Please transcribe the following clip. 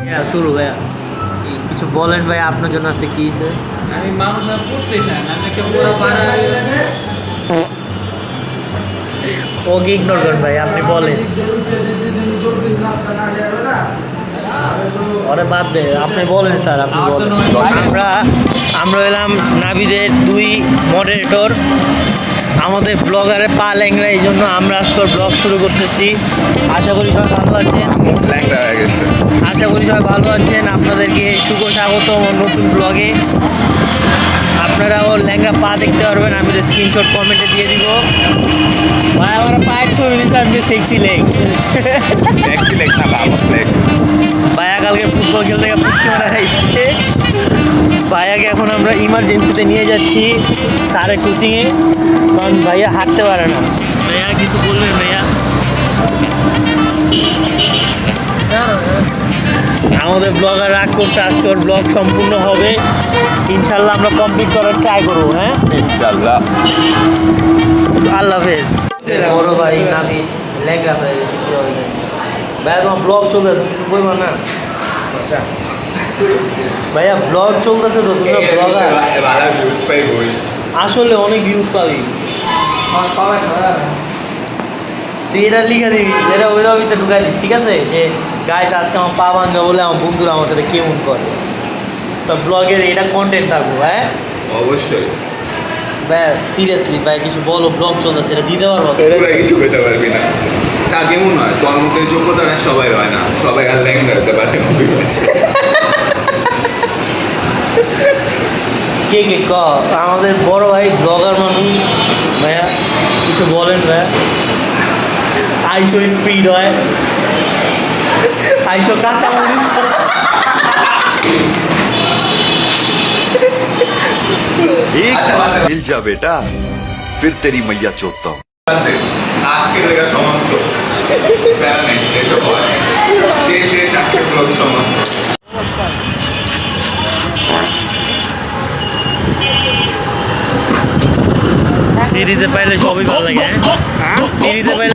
হ্যাঁ শুরু ভাইয়া কিছু বলেন ভাই আপনার জন্য আছে কি হয়েছে? আমি মানুষ আর পড়তে চাই না, আমি একটা পুরো বাড়া ওকে ইগনোর করেন ভাই, আপনি বলেন। ওরে বাদ দে, আপনি বলেন স্যার, আপনি বলেন। আমরা এলাম নাবিদের 2 মডারেটর, আমাদের ব্লগারের পা ল্যাংরা, এই জন্য আমরা আজকের ব্লগ শুরু করতেছি। আশা করি সবাই ভালো আছেন, আশা করি সবাই ভালো আছেন। আপনাদেরকে শুভ স্বাগত আমার নতুন ব্লগে। আপনারাও ল্যাংরা পা দেখতে পারবেন, আমি তো স্ক্রিনশট কমেন্টে দিয়ে দিব। ভাই আমার পায়ের ছবি দিতে আমি সেক্সি লেগ ভাইয়া কালকে ফুটবল খেলতে গিয়ে পুষ্টি মারা খাইছে। ভাইয়াকে এখন আমরা ইমার্জেন্সিতে নিয়ে যাচ্ছি স্যারের কোচিংয়ে, কারণ ভাইয়া হাঁটতে পারে না। ভাইয়া কিছু বলবেন ভাইয়া? আমাদের ব্লগার রাগ করতে, আজকে ওর ব্লগ সম্পূর্ণ হবে ইনশাল্লাহ, আমরা কমপ্লিট করার ট্রাই করবো। হ্যাঁ ইনশাআল্লাহ। আল্লাহ হাফেজ। বড় ভাই নাবি ল্যাংরা হয়ে গেছে, কি হবে ভাইয়া? তোমার ব্লগ চলতে তুমি কিছু বলবো না? ভাইয়া ব্লগ চলতেছে তো, তুমি ব্লগার, আসলে অনেক ভিউজ পাবি তুই। এটা লিখে দিবি, এটা ওইরা ভিতরে ঢুকাই দিস, ঠিক আছে? যে গাইস আজকে আমার পা ভাঙবে বলে আমার বন্ধুরা আমার সাথে কেমন করে, তো ব্লগের এটা কন্টেন্ট থাকবো। হ্যাঁ অবশ্যই ভাই, সিরিয়াসলি ভাই কিছু বলো, ব্লগ চলতেছে, এটা দিতে পারবো? পুরো কিছু পেতে পারবি না। তা কেমন হয়? তোর মতো যোগ্যতাটা সবাই হয় না, সবাই আর ল্যাংড়া হতে পারে না। কে কে ক আমাদের বড় ভাই ব্লগার মানুষ, ভাইয়া কিছু বলেন ভাইয়া? আইসো স্পিড হয়, আইসো কাঁচা মরিচ। एक मिल जा बेटा, फिर तेरी मैया चोदता हूँ। আজকে লেখা সমাপ্ত। প্যারা নেই, এসব হয়। শেষ আজকে ব্লগ সমাপ্ত। সিরিজে পাইলে সবই ভালো লাগে। হ্যাঁ সিরিজে পাইলে